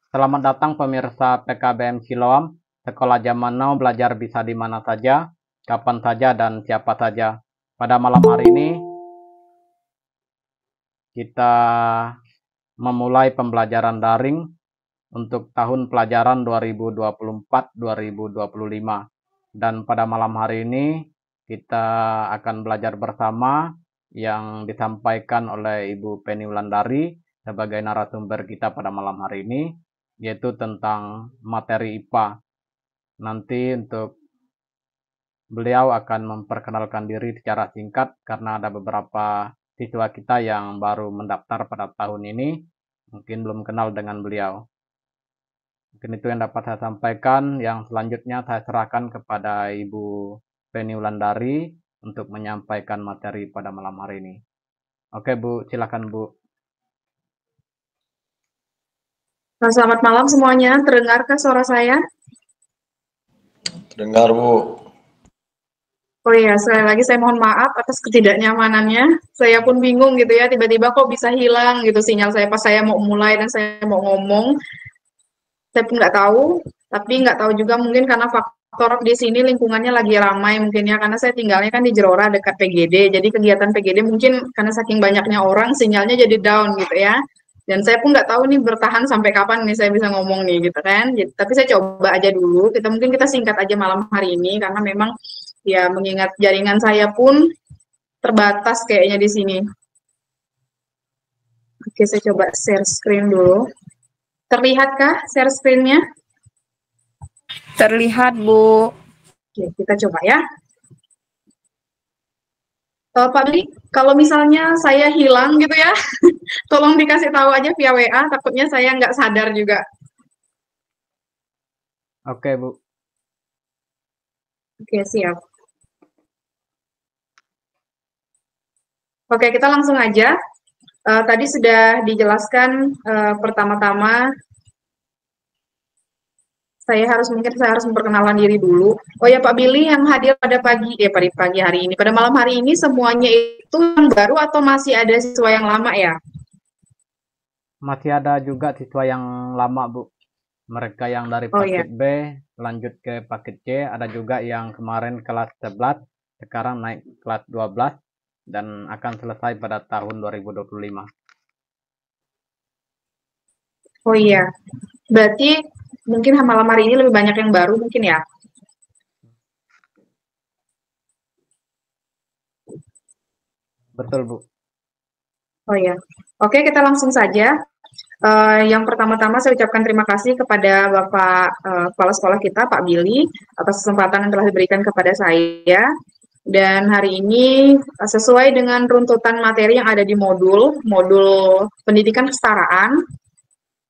Selamat datang pemirsa PKBM Siloam. Sekolah zaman now belajar bisa di mana saja, kapan saja, dan siapa saja. Pada malam hari ini kita memulai pembelajaran daring untuk tahun pelajaran 2024-2025. Dan pada malam hari ini kita akan belajar bersama yang disampaikan oleh Ibu Penny Wulandari sebagai narasumber kita pada malam hari ini, yaitu tentang materi IPA. Nanti untuk beliau akan memperkenalkan diri secara singkat karena ada beberapa siswa kita yang baru mendaftar pada tahun ini, mungkin belum kenal dengan beliau. Mungkin itu yang dapat saya sampaikan. Yang selanjutnya saya serahkan kepada Ibu Penny Wulandari untuk menyampaikan materi pada malam hari ini. Oke Bu, silakan Bu. Selamat malam semuanya, terdengarkah suara saya? Dengar, Bu. Oh iya, sekali lagi saya mohon maaf atas ketidaknyamanannya. Saya pun bingung gitu ya, tiba-tiba kok bisa hilang gitu sinyal saya pas saya mau mulai dan saya mau ngomong. Saya pun nggak tahu, tapi nggak tahu juga mungkin karena faktor di sini lingkungannya lagi ramai mungkin ya, karena saya tinggalnya kan di Jerora dekat PGD. Jadi kegiatan PGD mungkin karena saking banyaknya orang sinyalnya jadi down gitu ya. Dan saya pun nggak tahu nih bertahan sampai kapan nih saya bisa ngomong nih gitu kan. Jadi, tapi saya coba aja dulu. Kita singkat aja malam hari ini karena memang ya mengingat jaringan saya pun terbatas kayaknya di sini. Oke, saya coba share screen dulu. Terlihatkah share screen-nya? Terlihat, Bu. Oke, kita coba ya. Pak Bli, kalau misalnya saya hilang gitu ya, tolong dikasih tahu aja via WA, takutnya saya nggak sadar juga. Oke Bu. Oke, siap. Oke, kita langsung aja. Tadi sudah dijelaskan pertama-tama saya harus memperkenalkan diri dulu. Oh ya Pak Billy yang hadir pada pagi hari ini, pada malam hari ini semuanya itu yang baru atau masih ada siswa yang lama ya? Masih ada juga siswa yang lama Bu. Mereka yang dari paket B lanjut ke paket C, ada juga yang kemarin kelas 11, sekarang naik kelas 12 dan akan selesai pada tahun 2025. Oh iya, berarti mungkin malam hari ini lebih banyak yang baru mungkin ya? Betul Bu. Oh iya, oke kita langsung saja. Yang pertama-tama saya ucapkan terima kasih kepada Bapak Kepala Sekolah kita, Pak Billy, atas kesempatan yang telah diberikan kepada saya. Dan hari ini sesuai dengan runtutan materi yang ada di modul pendidikan kesetaraan,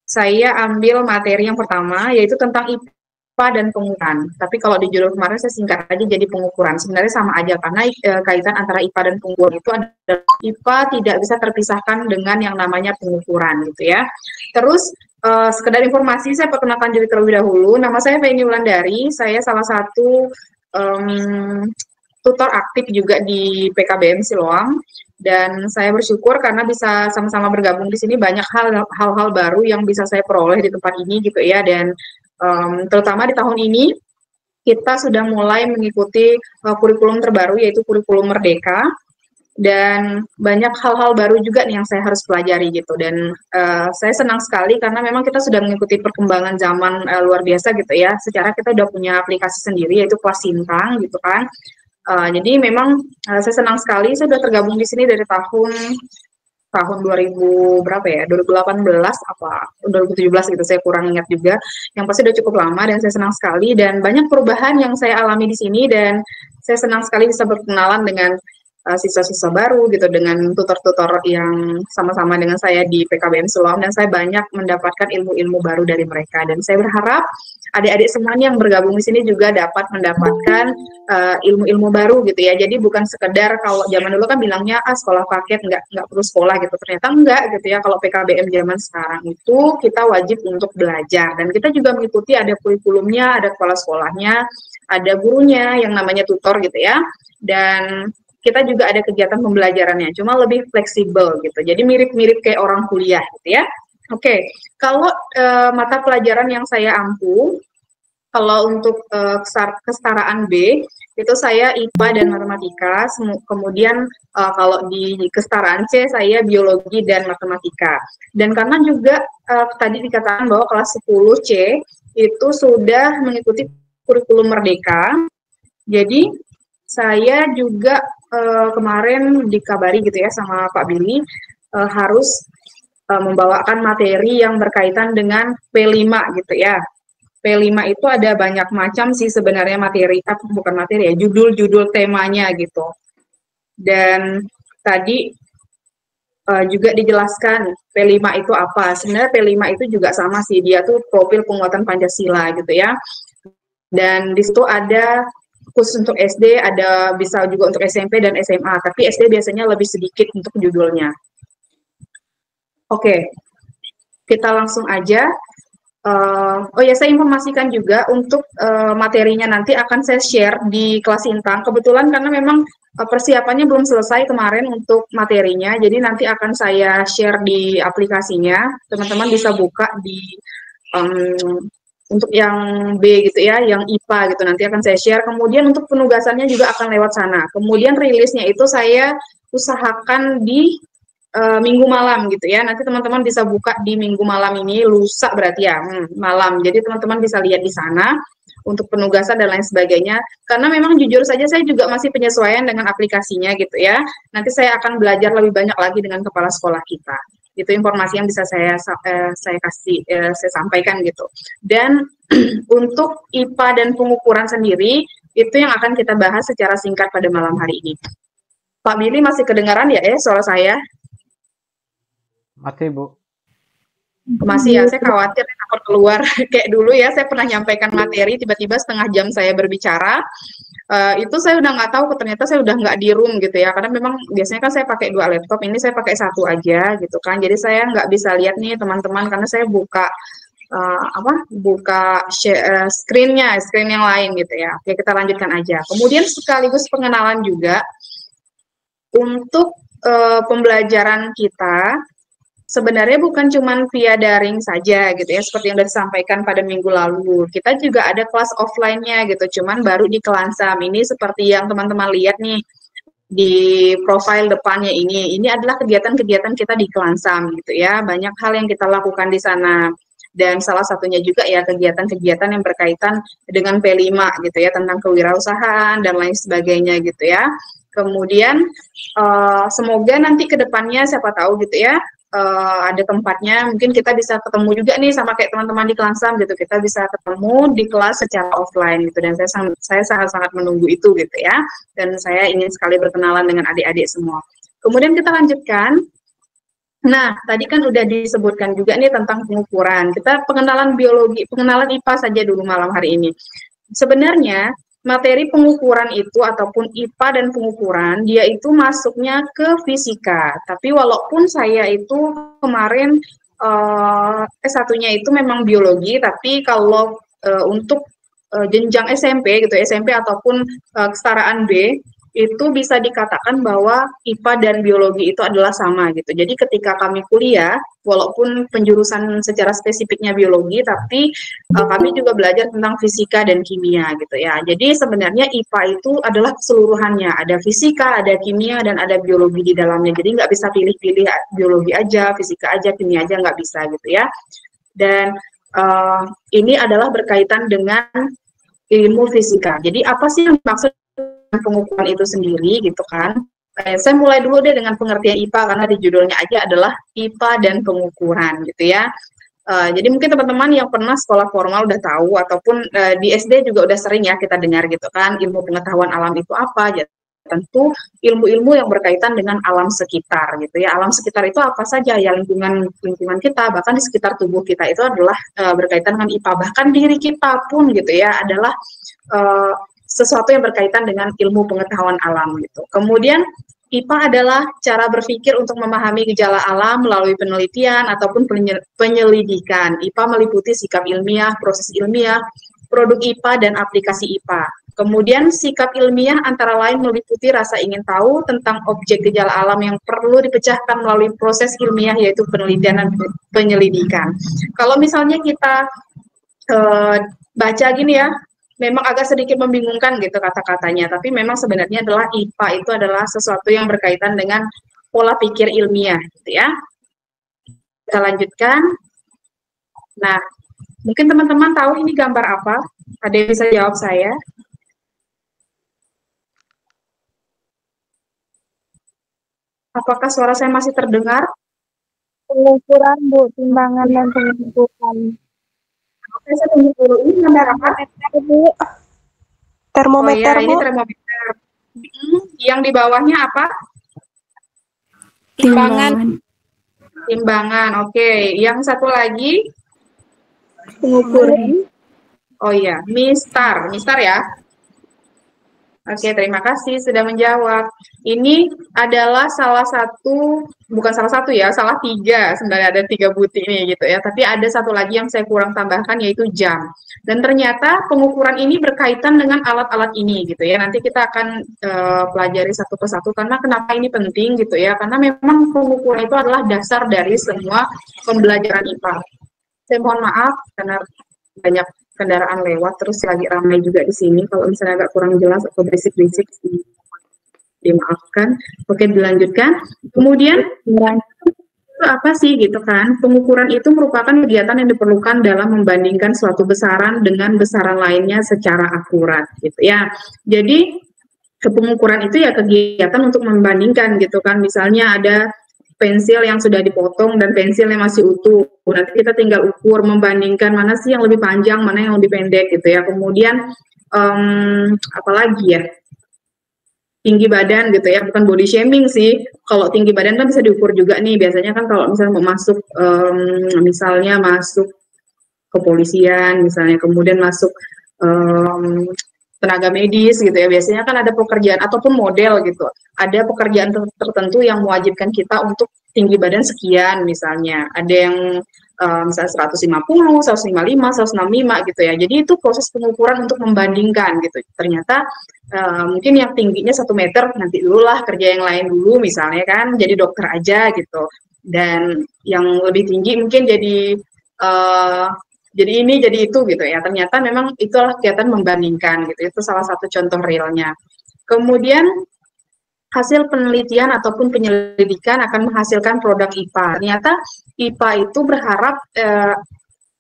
saya ambil materi yang pertama yaitu tentang IPA dan pengukuran. Tapi kalau di judul kemarin saya singkat aja jadi pengukuran. Sebenarnya sama aja karena kaitan antara IPA dan pengukuran itu adalah IPA tidak bisa terpisahkan dengan yang namanya pengukuran gitu ya. Terus sekedar informasi saya perkenalkan diri terlebih dahulu. Nama saya Penny Wulandari. Saya salah satu tutor aktif juga di PKBM Siloam. Dan saya bersyukur karena bisa sama-sama bergabung di sini banyak hal-hal baru yang bisa saya peroleh di tempat ini gitu ya. Dan terutama di tahun ini kita sudah mulai mengikuti kurikulum terbaru yaitu kurikulum Merdeka, dan banyak hal-hal baru juga nih yang saya harus pelajari gitu. Dan saya senang sekali karena memang kita sudah mengikuti perkembangan zaman luar biasa gitu ya. Secara kita udah punya aplikasi sendiri yaitu Kelas Sintang gitu kan. Jadi memang saya senang sekali, saya sudah tergabung di sini dari tahun 2000 berapa ya, 2018 apa 2017 gitu, saya kurang ingat juga. Yang pasti udah cukup lama dan saya senang sekali dan banyak perubahan yang saya alami di sini dan saya senang sekali bisa berkenalan dengan siswa-siswa baru gitu, dengan tutor-tutor yang sama-sama dengan saya di PKBM Siloam, dan saya banyak mendapatkan ilmu-ilmu baru dari mereka. Dan saya berharap adik-adik semuanya yang bergabung di sini juga dapat mendapatkan ilmu-ilmu baru gitu ya. Jadi bukan sekedar kalau zaman dulu kan bilangnya sekolah paket nggak perlu sekolah gitu. Ternyata enggak gitu ya. Kalau PKBM zaman sekarang itu kita wajib untuk belajar dan kita juga mengikuti, ada kurikulumnya, ada kepala sekolahnya, ada gurunya yang namanya tutor gitu ya. Dan kita juga ada kegiatan pembelajarannya, cuma lebih fleksibel gitu. Jadi mirip-mirip kayak orang kuliah gitu ya. Oke, kalau mata pelajaran yang saya ampu, kalau untuk kesetaraan B, itu saya IPA dan matematika, kemudian kalau di kesetaraan C, saya biologi dan matematika. Dan karena juga tadi dikatakan bahwa kelas 10 C itu sudah mengikuti kurikulum merdeka, jadi saya juga kemarin dikabari gitu ya sama Pak Billy, harus membawakan materi yang berkaitan dengan P5 gitu ya. P5 itu ada banyak macam sih sebenarnya materi, bukan materi ya, judul-judul temanya gitu. Dan tadi juga dijelaskan P5 itu apa. Sebenarnya P5 itu juga sama sih, dia tuh profil penguatan Pancasila gitu ya. Dan di situ ada khusus untuk SD, ada bisa juga untuk SMP dan SMA, tapi SD biasanya lebih sedikit untuk judulnya. Oke, kita langsung aja. Oh ya, saya informasikan juga untuk materinya nanti akan saya share di kelas Intang. Kebetulan karena memang persiapannya belum selesai kemarin untuk materinya, jadi nanti akan saya share di aplikasinya. Teman-teman bisa buka di untuk yang B gitu ya, yang IPA gitu, nanti akan saya share. Kemudian untuk penugasannya juga akan lewat sana. Kemudian rilisnya itu saya usahakan di minggu malam gitu ya. Nanti teman-teman bisa buka di minggu malam ini, lusa berarti ya, malam. Jadi teman-teman bisa lihat di sana untuk penugasan dan lain sebagainya. Karena memang jujur saja saya juga masih penyesuaian dengan aplikasinya gitu ya. Nanti saya akan belajar lebih banyak lagi dengan kepala sekolah kita. Itu informasi yang bisa saya kasih, saya sampaikan gitu. Dan untuk IPA dan pengukuran sendiri, itu yang akan kita bahas secara singkat pada malam hari ini. Pak Billy masih kedengaran ya suara saya? Masih, Bu. Masih ya, saya khawatir takut keluar kayak dulu ya, saya pernah nyampaikan materi, tiba-tiba setengah jam saya berbicara, itu saya udah nggak tahu, ternyata saya udah nggak di room gitu ya, karena memang biasanya kan saya pakai 2 laptop, ini saya pakai 1 aja gitu kan, jadi saya nggak bisa lihat nih teman-teman, karena saya buka screen yang lain gitu ya. Oke, kita lanjutkan aja. Kemudian sekaligus pengenalan juga untuk pembelajaran kita. Sebenarnya bukan cuma via daring saja gitu ya, seperti yang sudah disampaikan pada minggu lalu. Kita juga ada kelas offline-nya gitu, cuman baru di Kelansam. Ini seperti yang teman-teman lihat nih di profil depannya ini. Ini adalah kegiatan-kegiatan kita di Kelansam gitu ya. Banyak hal yang kita lakukan di sana. Dan salah satunya juga ya kegiatan-kegiatan yang berkaitan dengan P5 gitu ya, tentang kewirausahaan dan lain sebagainya gitu ya. Kemudian semoga nanti ke depannya siapa tahu gitu ya, ada tempatnya, mungkin kita bisa ketemu juga nih sama kayak teman-teman di Kelansam gitu, kita bisa ketemu di kelas secara offline gitu, dan saya sangat-sangat menunggu itu gitu ya, dan saya ingin sekali berkenalan dengan adik-adik semua. Kemudian kita lanjutkan. Nah, tadi kan udah disebutkan juga nih tentang pengukuran. Kita pengenalan biologi, pengenalan IPA saja dulu malam hari ini. Sebenarnya materi pengukuran itu ataupun IPA dan pengukuran, dia itu masuknya ke fisika. Tapi walaupun saya itu kemarin S1-nya itu memang biologi, tapi kalau untuk jenjang SMP gitu, SMP ataupun kesetaraan B, itu bisa dikatakan bahwa IPA dan biologi itu adalah sama gitu. Jadi ketika kami kuliah, walaupun penjurusan secara spesifiknya biologi, tapi kami juga belajar tentang fisika dan kimia gitu ya. Jadi sebenarnya IPA itu adalah keseluruhannya. Ada fisika, ada kimia, dan ada biologi di dalamnya. Jadi nggak bisa pilih-pilih biologi aja, fisika aja, kimia aja, nggak bisa gitu ya. Dan ini adalah berkaitan dengan ilmu fisika. Jadi apa sih yang dimaksud pengukuran itu sendiri gitu kan? Saya mulai dulu deh dengan pengertian IPA karena di judulnya aja adalah IPA dan pengukuran gitu ya. Jadi mungkin teman-teman yang pernah sekolah formal udah tahu, ataupun di SD juga udah sering ya kita dengar gitu kan, ilmu pengetahuan alam itu apa ya. Tentu ilmu-ilmu yang berkaitan dengan alam sekitar gitu ya. Alam sekitar itu apa saja ya, lingkungan kita, bahkan di sekitar tubuh kita itu adalah berkaitan dengan IPA. Bahkan diri kita pun gitu ya adalah sesuatu yang berkaitan dengan ilmu pengetahuan alam gitu. Kemudian IPA adalah cara berpikir untuk memahami gejala alam melalui penelitian ataupun penyelidikan. IPA meliputi sikap ilmiah, proses ilmiah, produk IPA, dan aplikasi IPA. Kemudian sikap ilmiah antara lain meliputi rasa ingin tahu tentang objek gejala alam yang perlu dipecahkan melalui proses ilmiah yaitu penelitian dan penyelidikan. Kalau misalnya kita baca gini ya, memang agak sedikit membingungkan gitu kata-katanya, tapi memang sebenarnya adalah IPA itu adalah sesuatu yang berkaitan dengan pola pikir ilmiah gitu ya. Kita lanjutkan. Nah, mungkin teman-teman tahu ini gambar apa? Ada yang bisa jawab saya? Apakah suara saya masih terdengar? Pengukuran, Bu, timbangan dan pengukuran. Oke, saya tunggu dulu. Ini gambar apa? Bu. Termometer, oh, ya, Bu. Ini termometer. Yang di bawahnya apa? Timbangan. Timbangan, oke. Yang satu lagi? Pengukuran. Oh iya, mistar. Mistar ya? Oke, terima kasih sudah menjawab. Ini adalah salah satu, bukan salah satu ya, salah tiga. Sebenarnya ada 3 butir ini gitu ya. Tapi ada satu lagi yang saya kurang tambahkan yaitu jam. Dan ternyata pengukuran ini berkaitan dengan alat-alat ini gitu ya. Nanti kita akan pelajari satu persatu karena kenapa ini penting gitu ya. Karena memang pengukuran itu adalah dasar dari semua pembelajaran IPA. Saya mohon maaf karena banyak kendaraan lewat, terus lagi ramai juga di sini. Kalau misalnya agak kurang jelas atau berisik-berisik, dimaafkan. Oke, dilanjutkan. Kemudian, itu apa sih gitu kan? Pengukuran itu merupakan kegiatan yang diperlukan dalam membandingkan suatu besaran dengan besaran lainnya secara akurat, gitu ya. Jadi, pengukuran itu ya kegiatan untuk membandingkan gitu kan. Misalnya ada pensil yang sudah dipotong dan pensil yang masih utuh. Nanti kita tinggal ukur, membandingkan mana sih yang lebih panjang, mana yang lebih pendek gitu ya. Kemudian apalagi ya, tinggi badan gitu ya, bukan body shaming sih. Kalau tinggi badan kan bisa diukur juga nih. Biasanya kan kalau misalnya mau masuk, misalnya masuk kepolisian, misalnya kemudian masuk tenaga medis gitu ya, biasanya kan ada pekerjaan ataupun model gitu, ada pekerjaan tertentu yang mewajibkan kita untuk tinggi badan sekian misalnya, ada yang misalnya 150, 155, 165 gitu ya, jadi itu proses pengukuran untuk membandingkan gitu, ternyata mungkin yang tingginya 1 meter, nanti dulu lah kerja yang lain dulu misalnya kan, jadi dokter aja gitu, dan yang lebih tinggi mungkin jadi ini, jadi itu gitu ya. Ternyata memang itulah kegiatan membandingkan gitu. Itu salah satu contoh realnya. Kemudian hasil penelitian ataupun penyelidikan akan menghasilkan produk IPA. Ternyata IPA itu berharap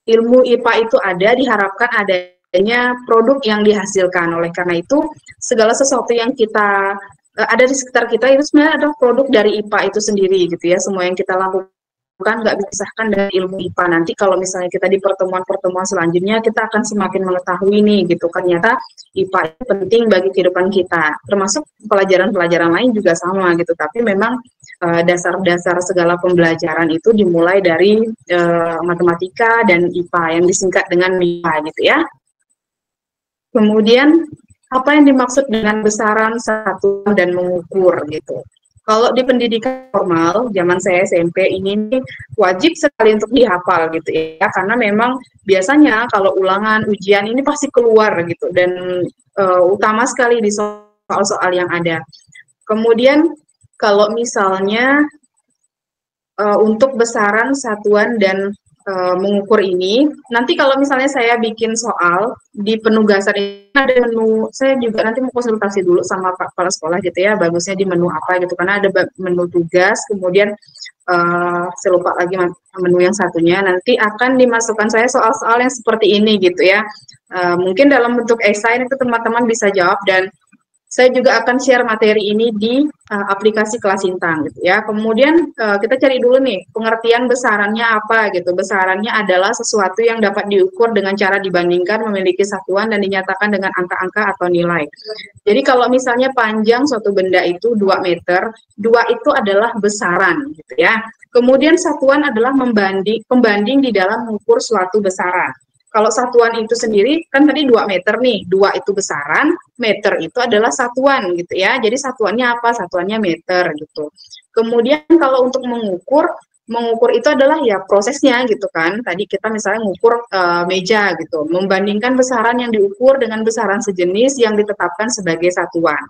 ilmu IPA itu ada, diharapkan adanya produk yang dihasilkan. Oleh karena itu, segala sesuatu yang kita ada di sekitar kita itu sebenarnya adalah produk dari IPA itu sendiri gitu ya. Semua yang kita lakukan nggak dipisahkan dari ilmu IPA. Nanti kalau misalnya kita di pertemuan-pertemuan selanjutnya, kita akan semakin mengetahui nih gitu. Ternyata IPA itu penting bagi kehidupan kita. Termasuk pelajaran-pelajaran lain juga sama gitu. Tapi memang dasar-dasar segala pembelajaran itu dimulai dari matematika dan IPA yang disingkat dengan MIPA gitu ya. Kemudian apa yang dimaksud dengan besaran, satuan, dan mengukur gitu. Kalau di pendidikan formal, zaman saya SMP, ini wajib sekali untuk dihafal gitu ya, karena memang biasanya kalau ulangan, ujian ini pasti keluar gitu, dan utama sekali di soal-soal yang ada. Kemudian kalau misalnya untuk besaran, satuan, dan mengukur ini, nanti kalau misalnya saya bikin soal di penugasan ini ada menu, saya juga nanti mau konsultasi dulu sama Pak Kepala Sekolah gitu ya, bagusnya di menu apa gitu, karena ada menu tugas, kemudian saya lupa lagi menu yang satunya, nanti akan dimasukkan saya soal-soal yang seperti ini gitu ya, mungkin dalam bentuk esai itu teman-teman bisa jawab, dan saya juga akan share materi ini di aplikasi Kelas Intang gitu ya. Kemudian kita cari dulu nih pengertian besarannya apa gitu. Besarannya adalah sesuatu yang dapat diukur dengan cara dibandingkan, memiliki satuan dan dinyatakan dengan angka-angka atau nilai. Jadi kalau misalnya panjang suatu benda itu 2 meter, 2 itu adalah besaran gitu ya. Kemudian satuan adalah pembanding di dalam mengukur suatu besaran. Kalau satuan itu sendiri, kan tadi 2 meter nih, 2 itu besaran, meter itu adalah satuan gitu ya. Jadi satuannya apa? Satuannya meter gitu. Kemudian kalau untuk mengukur, mengukur itu adalah ya prosesnya gitu kan. Tadi kita misalnya mengukur meja gitu, membandingkan besaran yang diukur dengan besaran sejenis yang ditetapkan sebagai satuan.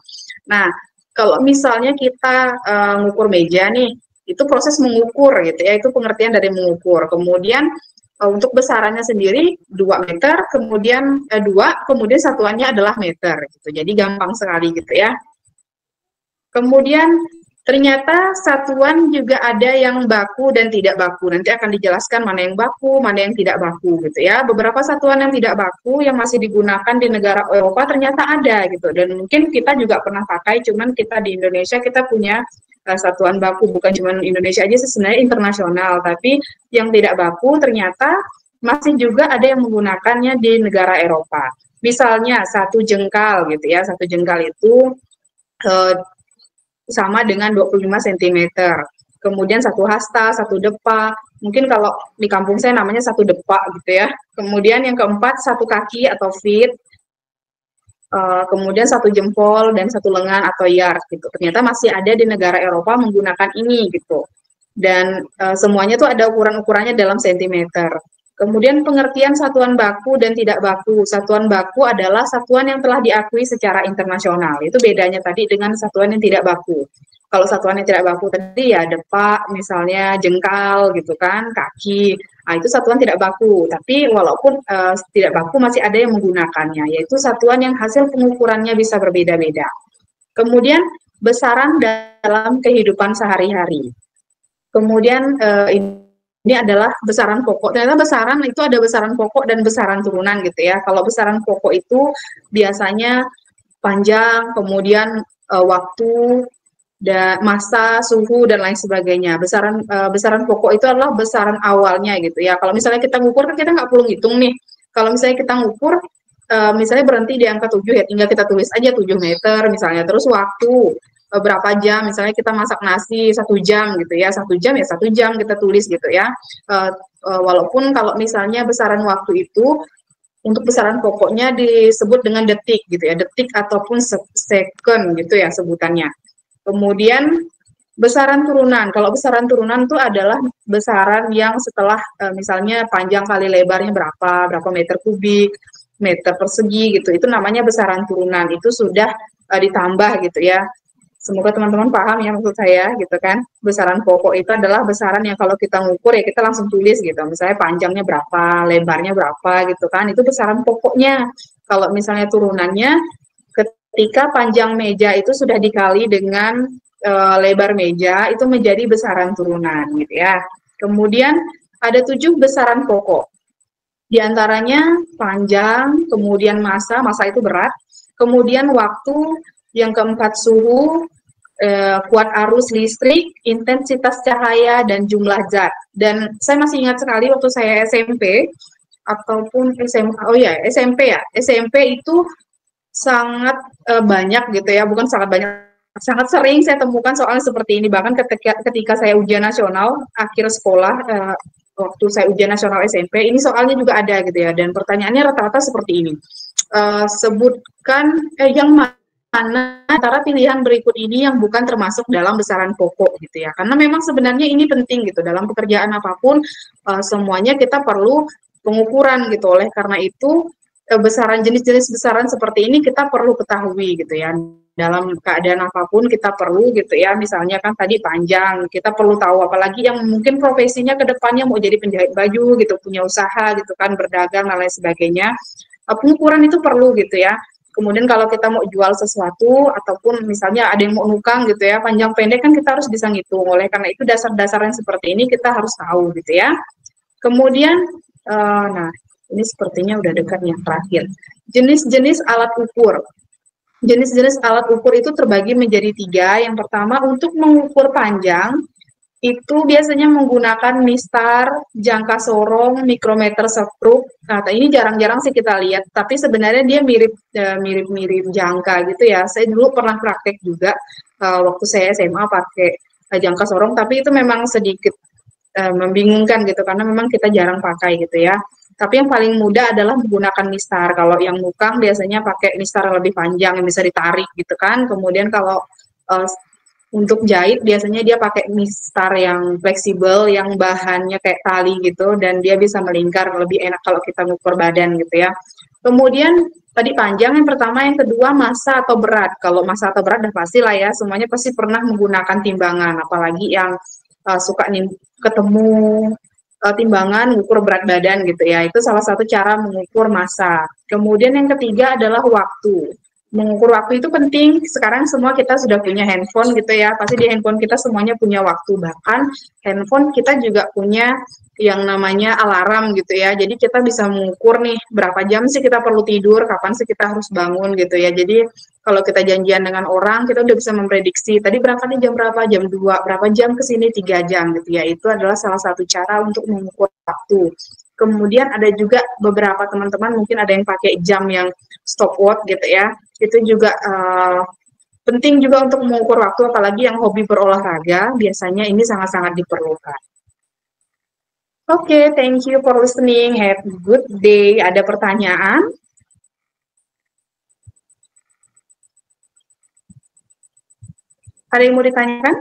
Nah, kalau misalnya kita mengukur meja nih, itu proses mengukur gitu ya, itu pengertian dari mengukur. Kemudian untuk besarannya sendiri 2 meter, kemudian 2, kemudian satuannya adalah meter gitu. Jadi gampang sekali gitu ya. Kemudian ternyata satuan juga ada yang baku dan tidak baku. Nanti akan dijelaskan mana yang baku, mana yang tidak baku gitu ya. Beberapa satuan yang tidak baku yang masih digunakan di negara Eropa ternyata ada gitu. Dan mungkin kita juga pernah pakai, cuman kita di Indonesia kita punya satuan baku, bukan cuma Indonesia aja sebenarnya internasional, tapi yang tidak baku ternyata masih juga ada yang menggunakannya di negara Eropa. Misalnya 1 jengkal gitu ya, 1 jengkal itu sama dengan 25 cm. Kemudian 1 hasta, 1 depa. Mungkin kalau di kampung saya namanya 1 depa gitu ya. Kemudian yang keempat 1 kaki atau feet. Kemudian 1 jempol dan 1 lengan atau yard gitu. Ternyata masih ada di negara Eropa menggunakan ini gitu. Dan semuanya tuh ada ukuran-ukurannya dalam sentimeter. Kemudian pengertian satuan baku dan tidak baku. Satuan baku adalah satuan yang telah diakui secara internasional. Itu bedanya tadi dengan satuan yang tidak baku. Kalau satuan yang tidak baku tadi ya depa, misalnya jengkal gitu kan, kaki. Nah, itu satuan tidak baku. Tapi walaupun tidak baku masih ada yang menggunakannya, yaitu satuan yang hasil pengukurannya bisa berbeda-beda. Kemudian besaran dalam kehidupan sehari-hari. Kemudian ini adalah besaran pokok. Ternyata besaran itu ada besaran pokok dan besaran turunan gitu ya. Kalau besaran pokok itu biasanya panjang, kemudian waktu, dan masa, suhu dan lain sebagainya. Besaran pokok itu adalah besaran awalnya gitu ya. Kalau misalnya kita ngukur kan kita nggak perlu ngitung nih. Kalau misalnya kita ngukur misalnya berhenti di angka 7 ya, tinggal kita tulis aja 7 meter misalnya. Terus waktu berapa jam, misalnya kita masak nasi 1 jam gitu ya, 1 jam ya 1 jam kita tulis gitu ya. Walaupun kalau misalnya besaran waktu itu untuk besaran pokoknya disebut dengan detik gitu ya, detik ataupun second gitu ya sebutannya. Kemudian besaran turunan, kalau besaran turunan itu adalah besaran yang setelah misalnya panjang kali lebarnya berapa meter kubik, meter persegi gitu, itu namanya besaran turunan, itu sudah ditambah gitu ya. Semoga teman-teman paham ya maksud saya gitu kan. Besaran pokok itu adalah besaran yang kalau kita ngukur ya kita langsung tulis gitu. Misalnya panjangnya berapa, lebarnya berapa gitu kan. Itu besaran pokoknya. Kalau misalnya turunannya ketika panjang meja itu sudah dikali dengan lebar meja itu menjadi besaran turunan gitu ya. Kemudian ada 7 besaran pokok. Di antaranya panjang, kemudian masa itu berat, kemudian waktu, yang keempat suhu, kuat arus listrik, intensitas cahaya, dan jumlah zat. Dan saya masih ingat sekali waktu saya SMP ataupun SMA, SMP ya, SMP itu sangat banyak gitu ya, bukan sangat banyak, sangat sering saya temukan soal seperti ini. Bahkan ketika saya ujian nasional akhir sekolah, waktu saya ujian nasional SMP, ini soalnya juga ada gitu ya, dan pertanyaannya rata-rata seperti ini. Sebutkan yang mana antara pilihan berikut ini yang bukan termasuk dalam besaran pokok gitu ya. Karena memang sebenarnya ini penting gitu dalam pekerjaan apapun, semuanya kita perlu pengukuran gitu. Oleh karena itu besaran, jenis-jenis besaran seperti ini kita perlu ketahui gitu ya. Dalam keadaan apapun kita perlu gitu ya. Misalnya kan tadi panjang, kita perlu tahu, apalagi yang mungkin profesinya ke depannya mau jadi penjahit baju gitu, punya usaha gitu kan, berdagang dan lain sebagainya. Pengukuran itu perlu gitu ya. Kemudian kalau kita mau jual sesuatu ataupun misalnya ada yang mau nukang gitu ya, panjang pendek kan kita harus bisa ngitung. Oleh karena itu dasar-dasar yang seperti ini kita harus tahu gitu ya. Kemudian, nah ini sepertinya udah dekat yang terakhir. Jenis-jenis alat ukur. Jenis-jenis alat ukur itu terbagi menjadi 3. Yang pertama untuk mengukur panjang, itu biasanya menggunakan mistar, jangka sorong, mikrometer stroke. Nah, ini jarang-jarang sih kita lihat, tapi sebenarnya dia mirip-mirip jangka gitu ya. Saya dulu pernah praktek juga waktu saya SMA pakai jangka sorong, tapi itu memang sedikit membingungkan gitu karena memang kita jarang pakai gitu ya. Tapi yang paling mudah adalah menggunakan mistar. Kalau yang ngukang biasanya pakai mistar yang lebih panjang yang bisa ditarik gitu kan. Kemudian kalau Untuk jahit biasanya dia pakai mistar yang fleksibel, yang bahannya kayak tali gitu, dan dia bisa melingkar, lebih enak kalau kita ngukur badan gitu ya. Kemudian tadi panjang yang pertama, yang kedua massa atau berat. Kalau massa atau berat udah pasti lah ya, semuanya pasti pernah menggunakan timbangan, apalagi yang suka nih ketemu timbangan mengukur berat badan gitu ya. Itu salah satu cara mengukur massa. Kemudian yang ketiga adalah waktu. Mengukur waktu itu penting. Sekarang semua kita sudah punya handphone gitu ya. Pasti di handphone kita semuanya punya waktu. Bahkan handphone kita juga punya yang namanya alarm gitu ya. Jadi kita bisa mengukur nih berapa jam sih kita perlu tidur, kapan sih kita harus bangun gitu ya. Jadi kalau kita janjian dengan orang, kita udah bisa memprediksi tadi berangkatnya jam berapa, jam 2, berapa jam ke sini, 3 jam gitu ya. Itu adalah salah satu cara untuk mengukur waktu. Kemudian ada juga beberapa teman-teman mungkin ada yang pakai jam yang stopwatch gitu ya. Itu juga penting juga untuk mengukur waktu, apalagi yang hobi berolahraga, biasanya ini sangat-sangat diperlukan. Oke, thank you for listening. Have a good day. Ada pertanyaan? Ada yang mau ditanyakan?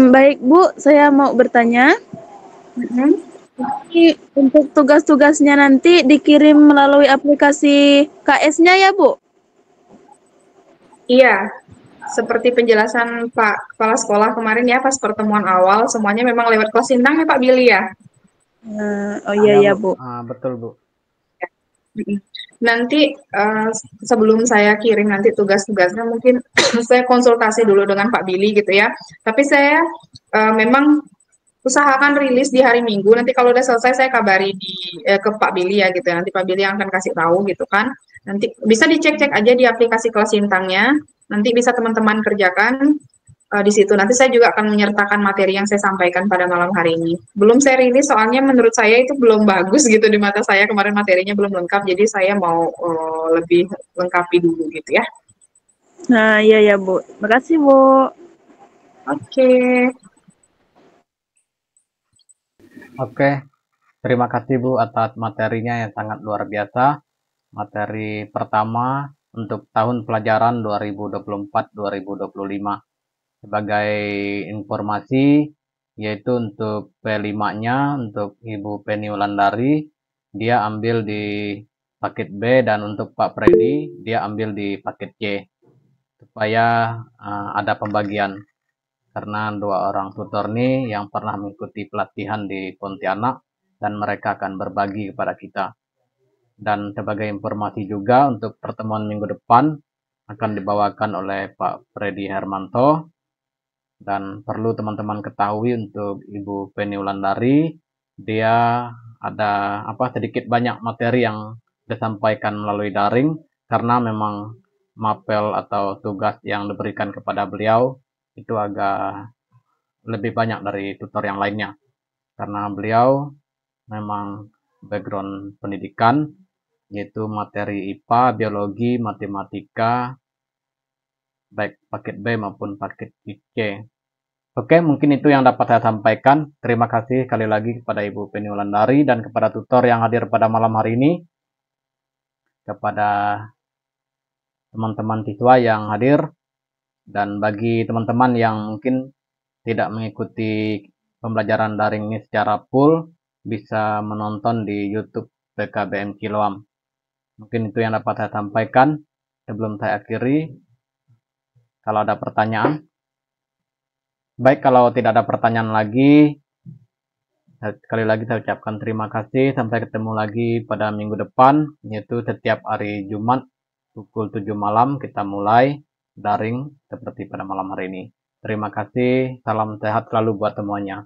Baik Bu, saya mau bertanya. Ini untuk tugas-tugasnya nanti dikirim melalui aplikasi KS-nya ya Bu? Iya, seperti penjelasan Pak Kepala Sekolah kemarin ya pas pertemuan awal, semuanya memang lewat kelas Sintang ya Pak Billy ya? Oh iya ya Bu. Betul Bu. Nanti sebelum saya kirim nanti tugas-tugasnya mungkin saya konsultasi dulu dengan Pak Billy gitu ya. Tapi saya memang usahakan rilis di hari Minggu. Nanti kalau udah selesai saya kabari ke Pak Billy ya gitu ya. Nanti Pak Billy yang akan kasih tahu gitu kan. Nanti bisa dicek-cek aja di aplikasi kelas Sintangnya. Nanti bisa teman-teman kerjakan di situ. Nanti saya juga akan menyertakan materi yang saya sampaikan pada malam hari ini. Belum saya rilis soalnya menurut saya itu belum bagus gitu di mata saya. Kemarin materinya belum lengkap, jadi saya mau lebih lengkapi dulu gitu ya. Nah, iya ya Bu. Makasih Bu. Oke. Oke, terima kasih Bu atas materinya yang sangat luar biasa. Materi pertama untuk tahun pelajaran 2024-2025. Sebagai informasi, yaitu untuk P5-nya, untuk Ibu Penny Wulandari, dia ambil di paket B, dan untuk Pak Freddy, dia ambil di paket C. Supaya ada pembagian. Karena dua orang tutor ini yang pernah mengikuti pelatihan di Pontianak, dan mereka akan berbagi kepada kita. Dan sebagai informasi juga untuk pertemuan minggu depan akan dibawakan oleh Pak Freddy Hermanto. Dan perlu teman-teman ketahui untuk Ibu Penny Wulandari, dia ada sedikit banyak materi yang disampaikan melalui daring karena memang mapel atau tugas yang diberikan kepada beliau itu agak lebih banyak dari tutor yang lainnya, karena beliau memang background pendidikan yaitu materi IPA, biologi, matematika, baik paket B maupun paket C. Oke, mungkin itu yang dapat saya sampaikan. Terima kasih sekali lagi kepada Ibu Penny Wulandari dan kepada tutor yang hadir pada malam hari ini, kepada teman-teman siswa yang hadir, dan bagi teman-teman yang mungkin tidak mengikuti pembelajaran daring ini secara full, bisa menonton di YouTube PKBM Ciloam. Mungkin itu yang dapat saya sampaikan sebelum saya akhiri. Kalau ada pertanyaan. Baik, kalau tidak ada pertanyaan lagi, sekali lagi saya ucapkan terima kasih. Sampai ketemu lagi pada minggu depan, yaitu setiap hari Jumat pukul 7 malam kita mulai daring seperti pada malam hari ini. Terima kasih, salam sehat selalu buat semuanya.